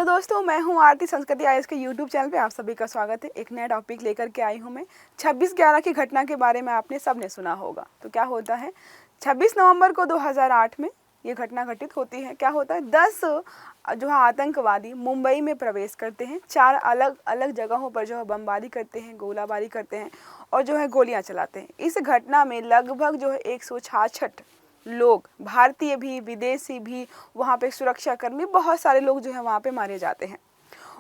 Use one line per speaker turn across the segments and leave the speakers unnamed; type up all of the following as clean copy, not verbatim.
Hello दोस्तों, मैं हूं आरती संस्कृति आईएएस के यूट्यूब चैनल पे आप सभी का स्वागत है। एक नया टॉपिक लेकर के आई हूं मैं। 26/11 की घटना के बारे में आपने सबने सुना होगा। तो क्या होता है, 26 नवंबर को 2008 में ये घटना घटित होती है। क्या होता है, 10 जो है आतंकवादी मुंबई में प्रवेश करते हैं। 4 अलग अलग जगहों पर जो है बमबारी करते हैं, गोलाबारी करते हैं और जो है गोलियां चलाते हैं। इस घटना में लगभग जो है 166 लोग, भारतीय भी विदेशी भी, वहाँ पे सुरक्षाकर्मी, बहुत सारे लोग जो है वहाँ पे मारे जाते हैं।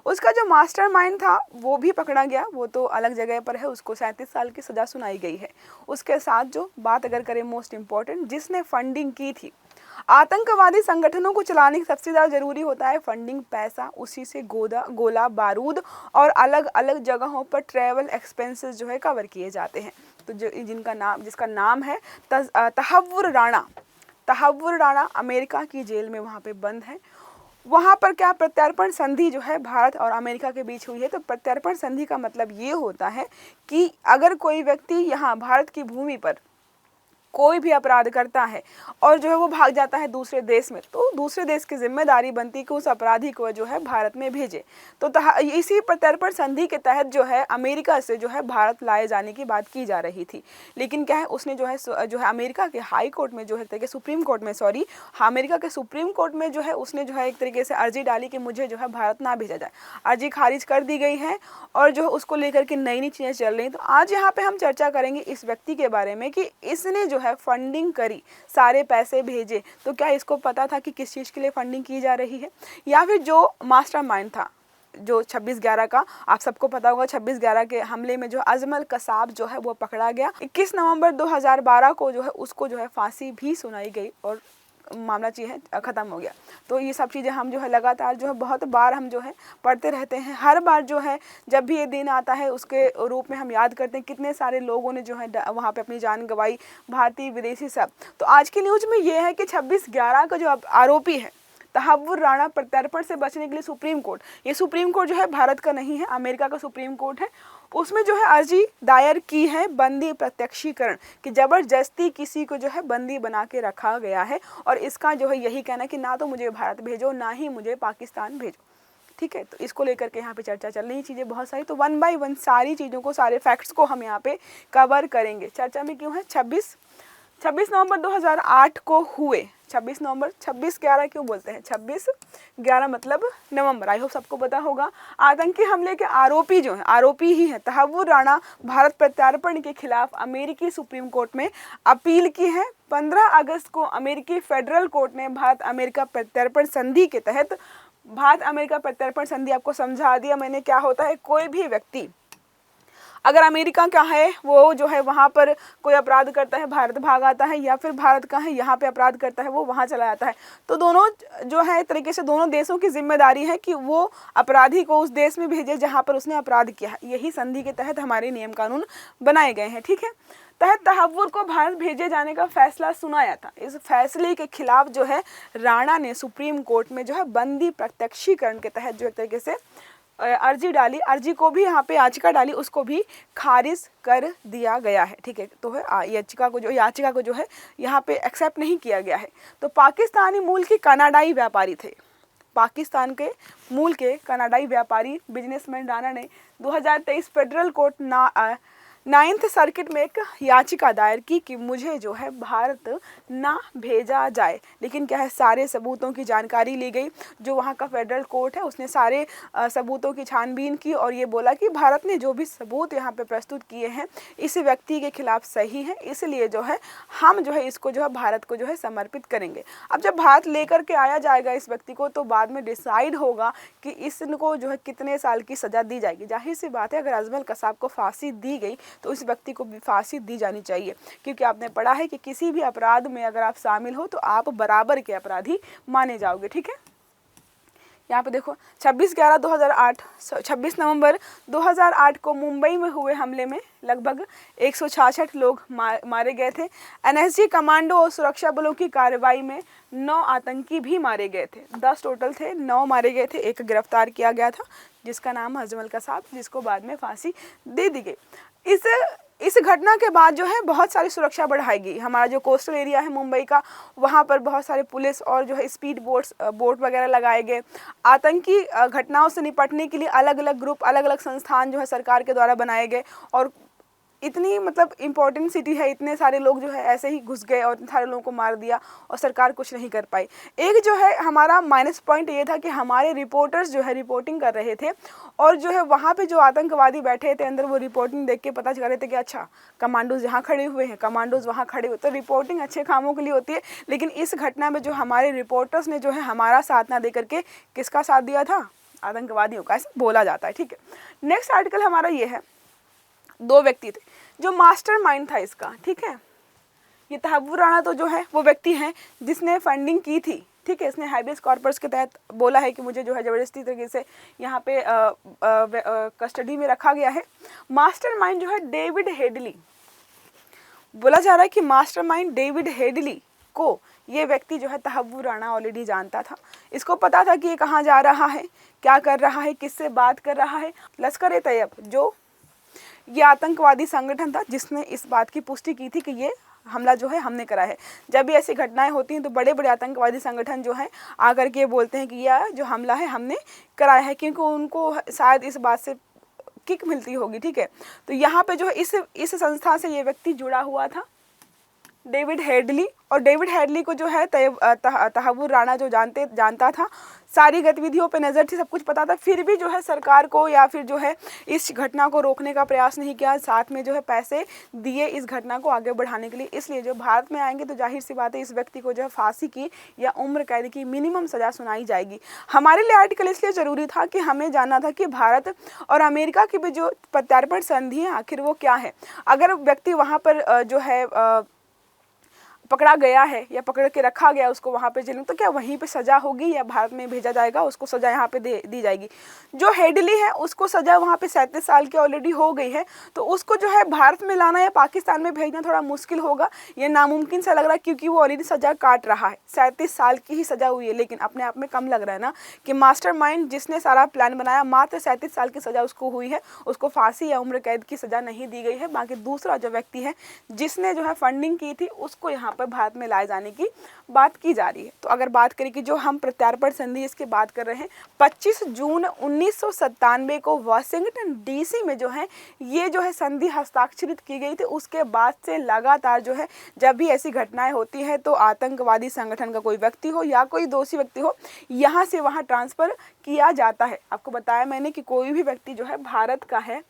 उसका जो मास्टरमाइंड था वो भी पकड़ा गया, वो तो अलग जगह पर है, उसको 37 साल की सज़ा सुनाई गई है। उसके साथ जो बात अगर करें मोस्ट इम्पॉर्टेंट, जिसने फंडिंग की थी, आतंकवादी संगठनों को चलाने की सबसे ज़्यादा ज़रूरी होता है फंडिंग, पैसा, उसी से गोला बारूद और अलग अलग जगहों पर ट्रैवल एक्सपेंसेस जो है कवर किए जाते हैं। तो जिसका नाम है तहव्वुर राणा अमेरिका की जेल में वहाँ पे बंद है। वहाँ पर क्या प्रत्यर्पण संधि जो है भारत और अमेरिका के बीच हुई है। तो प्रत्यर्पण संधि का मतलब ये होता है कि अगर कोई व्यक्ति यहाँ भारत की भूमि पर कोई भी अपराध करता है और जो है वो भाग जाता है दूसरे देश में, तो दूसरे देश की जिम्मेदारी बनती है कि उस अपराधी को जो है भारत में भेजे। तो इसी प्रत्यर्पण संधि के तहत जो है अमेरिका से जो है भारत लाए जाने की बात की जा रही थी। लेकिन क्या है, उसने जो है अमेरिका के हाई कोर्ट में जो है अमेरिका के सुप्रीम कोर्ट में जो है उसने जो है एक तरीके से अर्जी डाली कि मुझे जो है भारत ना भेजा जाए। अर्जी खारिज कर दी गई है और जो है उसको लेकर के नई नई चीज़ें चल रही हैं। तो आज यहाँ पे हम चर्चा करेंगे इस व्यक्ति के बारे में कि इसने जो है फंडिंग करी, सारे पैसे भेजे। तो क्या इसको पता था कि किस चीज़ के लिए फंडिंग की जा रही है, या फिर जो मास्टरमाइंड था जो 26/11 का, आप सबको पता होगा 26/11 के हमले में जो अजमल कसाब जो है वो पकड़ा गया। 21 नवंबर 2012 को जो है उसको जो है फांसी भी सुनाई गई और मामला चीज़ें ख़त्म हो गया। तो ये सब चीज़ें हम जो है लगातार जो है बहुत बार हम जो है पढ़ते रहते हैं। हर बार जो है जब भी ये दिन आता है उसके रूप में हम याद करते हैं कितने सारे लोगों ने जो है वहाँ पे अपनी जान गंवाई, भारतीय विदेशी सब। तो आज की न्यूज़ में ये है कि 26/11 का जो आरोपी है तहव्वुर राणा, प्रत्यर्पण से बचने के लिए सुप्रीम कोर्ट, ये सुप्रीम कोर्ट जो है भारत का नहीं है, अमेरिका का सुप्रीम कोर्ट है, उसमें जो है अर्जी दायर की है बंदी प्रत्यक्षीकरण कि जबरदस्ती किसी को जो है बंदी बना के रखा गया है। और इसका जो है यही कहना है कि ना तो मुझे भारत भेजो ना ही मुझे पाकिस्तान भेजो। ठीक है, तो इसको लेकर के यहाँ पे चर्चा चल रही चीज़ें बहुत सारी। तो 1 बाय 1 सारी चीज़ों को, सारे फैक्ट्स को हम यहाँ पे कवर करेंगे। चर्चा में क्यों है 26 नवंबर 2008 को हुए। 26 नवंबर, 26/11 क्यों बोलते हैं, 26/11 मतलब नवंबर। आई होप सबको पता होगा। आतंकी हमले के आरोपी जो हैं, आरोपी ही हैं तहव्वुर राणा, भारत प्रत्यार्पण के खिलाफ अमेरिकी सुप्रीम कोर्ट में अपील की है। 15 अगस्त को अमेरिकी फेडरल कोर्ट ने भारत अमेरिका प्रत्यार्पण संधि के तहत, भारत अमेरिका प्रत्यार्पण संधि आपको समझा दिया मैंने क्या होता है। कोई भी व्यक्ति अगर अमेरिका का है, वो जो है वहाँ पर कोई अपराध करता है, भारत भाग आता है, या फिर भारत का है यहाँ पे अपराध करता है, वो वहाँ चला जाता है, तो दोनों जो है एक तरीके से दोनों देशों की जिम्मेदारी है कि वो अपराधी को उस देश में भेजे जहाँ पर उसने अपराध किया है। यही संधि के तहत हमारे नियम कानून बनाए गए हैं। ठीक है, तहत तहव्वुर को भारत भेजे जाने का फैसला सुनाया था। इस फैसले के खिलाफ जो है राणा ने सुप्रीम कोर्ट में जो है बंदी प्रत्यक्षीकरण के तहत जो एक तरीके से अर्जी डाली। अर्जी को भी यहाँ पे याचिका डाली, उसको भी खारिज कर दिया गया है। ठीक है, तो है याचिका को जो है यहाँ पे एक्सेप्ट नहीं किया गया है। तो पाकिस्तानी मूल के कनाडाई व्यापारी थे, पाकिस्तान के मूल के कनाडाई व्यापारी बिजनेसमैन राणा ने 2023 फेडरल कोर्ट 9th सर्किट में एक याचिका दायर की कि मुझे जो है भारत ना भेजा जाए। लेकिन क्या है, सारे सबूतों की जानकारी ली गई। जो वहाँ का फेडरल कोर्ट है उसने सारे सबूतों की छानबीन की और ये बोला कि भारत ने जो भी सबूत यहाँ पे प्रस्तुत किए हैं इस व्यक्ति के खिलाफ सही है, इसलिए जो है हम जो है इसको जो है भारत को जो है समर्पित करेंगे। अब जब भारत लेकर के आया जाएगा इस व्यक्ति को, तो बाद में डिसाइड होगा कि इसको जो है कितने साल की सज़ा दी जाएगी। जाहिर सी बात है, अगर अजमल कसाब को फांसी दी गई तो इस व्यक्ति को भी फांसी दी जानी चाहिए, क्योंकि आपने पढ़ा है कि किसी भी अपराध में अगर आप शामिल हो तो आप बराबर के अपराधी माने जाओगे। ठीक है, यहाँ पे देखो 26 नवंबर 2008 को मुंबई में हुए हमले में लगभग 166 लोग मारे गए थे। एनएसजी कमांडो और सुरक्षा बलों की कार्रवाई में 9 आतंकी भी मारे गए थे। 10 टोटल थे, 9 मारे गए थे, एक गिरफ्तार किया गया था जिसका नाम अजमल कसाब, जिसको बाद में फांसी दे दी गई। इस इस घटना के बाद जो है बहुत सारी सुरक्षा बढ़ाई गई। हमारा जो कोस्टल एरिया है मुंबई का, वहाँ पर बहुत सारे पुलिस और जो है स्पीड बोट वगैरह लगाए गए। आतंकी घटनाओं से निपटने के लिए अलग अलग ग्रुप, अलग अलग संस्थान जो है सरकार के द्वारा बनाए गए। और इतनी मतलब इम्पोर्टेंट सिटी है, इतने सारे लोग जो है ऐसे ही घुस गए और इतने सारे लोगों को मार दिया और सरकार कुछ नहीं कर पाई। एक जो है हमारा माइनस पॉइंट ये था कि हमारे रिपोर्टर्स जो है रिपोर्टिंग कर रहे थे और जो है वहाँ पे जो आतंकवादी बैठे थे अंदर, वो रिपोर्टिंग देख के पता चल रहे थे कि अच्छा कमांडोज यहाँ खड़े हुए हैं, कमांडोज वहाँ खड़े हुए। तो रिपोर्टिंग अच्छे कामों के लिए होती है, लेकिन इस घटना में जो हमारे रिपोर्टर्स ने जो है हमारा साथ ना दे करके किसका साथ दिया था? आतंकवादियों का, ऐसा बोला जाता है। ठीक है, नेक्स्ट आर्टिकल हमारा ये है, 2 व्यक्ति थे जो मास्टरमाइंड था इसका। ठीक है, ये तहव्वुर राणा तो जो है वो व्यक्ति है जिसने फंडिंग की थी। ठीक है, इसने हैबियस कॉर्पस के तहत बोला है कि मुझे जो है ज़बरदस्ती तरीके से यहाँ पे कस्टडी में रखा गया है। मास्टरमाइंड जो है डेविड हेडली, बोला जा रहा है कि मास्टरमाइंड डेविड हेडली को ये व्यक्ति जो है तहव्वुर राणा ऑलरेडी जानता था। इसको पता था कि ये कहाँ जा रहा है, क्या कर रहा है, किससे बात कर रहा है। लश्कर-ए-तैयब जो ये आतंकवादी संगठन था जिसने इस बात की पुष्टि की थी कि ये हमला जो है हमने करा है। जब भी ऐसी घटनाएं होती हैं तो बड़े बड़े आतंकवादी संगठन जो है आकर के बोलते हैं कि यह जो हमला है हमने कराया है, क्योंकि उनको शायद इस बात से किक मिलती होगी। ठीक है, तो यहाँ पे जो है इस संस्था से ये व्यक्ति जुड़ा हुआ था, डेविड हेडली। और डेविड हेडली को जो है तहव्वुर राणा जो जानता था, सारी गतिविधियों पे नज़र थी, सब कुछ पता था, फिर भी जो है सरकार को या फिर जो है इस घटना को रोकने का प्रयास नहीं किया। साथ में जो है पैसे दिए इस घटना को आगे बढ़ाने के लिए। इसलिए जो भारत में आएंगे तो जाहिर सी बात है इस व्यक्ति को जो है फांसी की या उम्र कैद की मिनिमम सज़ा सुनाई जाएगी। हमारे लिए आर्टिकल इसलिए ज़रूरी था कि हमें जानना था कि भारत और अमेरिका की भी जो प्रत्यार्पण संधि है आखिर वो क्या है। अगर व्यक्ति वहाँ पर जो है पकड़ा गया है या पकड़ के रखा गया उसको वहाँ पे जेल में, तो क्या वहीं पे सज़ा होगी या भारत में भेजा जाएगा, उसको सज़ा यहाँ पे दी जाएगी। जो हेडली है उसको सज़ा वहाँ पे 37 साल की ऑलरेडी हो गई है, तो उसको जो है भारत में लाना या पाकिस्तान में भेजना थोड़ा मुश्किल होगा, ये नामुमकिन सा लग रहा है, क्योंकि वो ऑलरेडी सज़ा काट रहा है। 37 साल की ही सज़ा हुई है, लेकिन अपने आप में कम लग रहा है ना कि मास्टरमाइंड जिसने सारा प्लान बनाया मात्र 37 साल की सज़ा उसको हुई है, उसको फांसी या उम्र कैद की सज़ा नहीं दी गई है। बाकी दूसरा जो व्यक्ति है जिसने जो है फंडिंग की थी उसको यहाँ पर भारत में लाए जाने की बात की जा रही है। तो अगर बात करें कि जो हम प्रत्यार्पण संधि इसकी बात कर रहे हैं, 25 जून 1997 को वाशिंगटन डीसी में जो है ये जो है संधि हस्ताक्षरित की गई थी। उसके बाद से लगातार जो है जब भी ऐसी घटनाएं होती है तो आतंकवादी संगठन का कोई व्यक्ति हो या कोई दोषी व्यक्ति हो, यहाँ से वहाँ ट्रांसफ़र किया जाता है। आपको बताया मैंने कि कोई भी व्यक्ति जो है भारत का है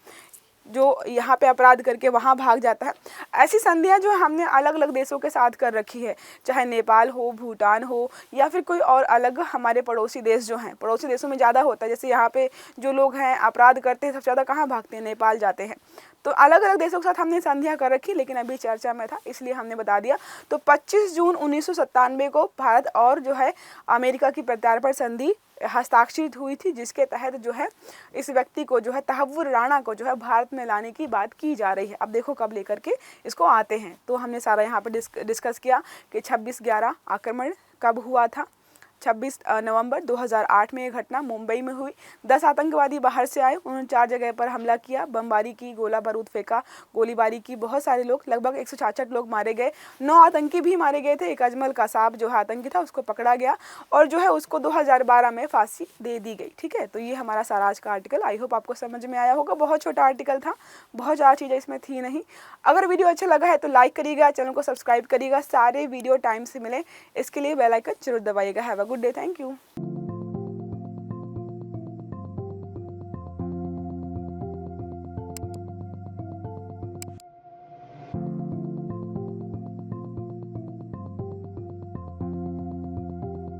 जो यहाँ पे अपराध करके वहाँ भाग जाता है। ऐसी संधियाँ जो हमने अलग अलग देशों के साथ कर रखी है, चाहे नेपाल हो, भूटान हो या फिर कोई और अलग हमारे पड़ोसी देश जो हैं। पड़ोसी देशों में ज़्यादा होता है, जैसे यहाँ पे जो लोग हैं अपराध करते हैं सबसे ज़्यादा कहाँ भागते हैं? नेपाल जाते हैं। तो अलग अलग देशों के साथ हमने संधियाँ कर रखी, लेकिन अभी चर्चा में था इसलिए हमने बता दिया। तो 25 जून 1997 को भारत और जो है अमेरिका की प्रत्यार्पण संधि हस्ताक्षरित हुई थी, जिसके तहत जो है इस व्यक्ति को जो है तहव्वुर राणा को जो है भारत में लाने की बात की जा रही है। अब देखो कब लेकर के इसको आते हैं। तो हमने सारा यहाँ पर डिस्कस किया कि 26/11 आक्रमण कब हुआ था। 26 नवंबर 2008 में ये घटना मुंबई में हुई। 10 आतंकवादी बाहर से आए, उन्होंने 4 जगह पर हमला किया, बमबारी की, गोला बारूद फेंका, गोलीबारी की। बहुत सारे लोग, लगभग 166 लोग मारे गए। 9 आतंकी भी मारे गए थे। एक अजमल कसाब जो है आतंकी था उसको पकड़ा गया और जो है उसको 2012 में फांसी दे दी गई। ठीक है, तो ये हमारा सारा आज का आर्टिकल। आई होप आपको समझ में आया होगा। बहुत छोटा आर्टिकल था, बहुत ज़्यादा चीज़ें इसमें थी नहीं। अगर वीडियो अच्छा लगा है तो लाइक करिएगा, चैनल को सब्सक्राइब करिएगा, सारे वीडियो टाइम से मिले इसके लिए बेल आइकन जरूर दबाइएगा। Have a good day, thank you.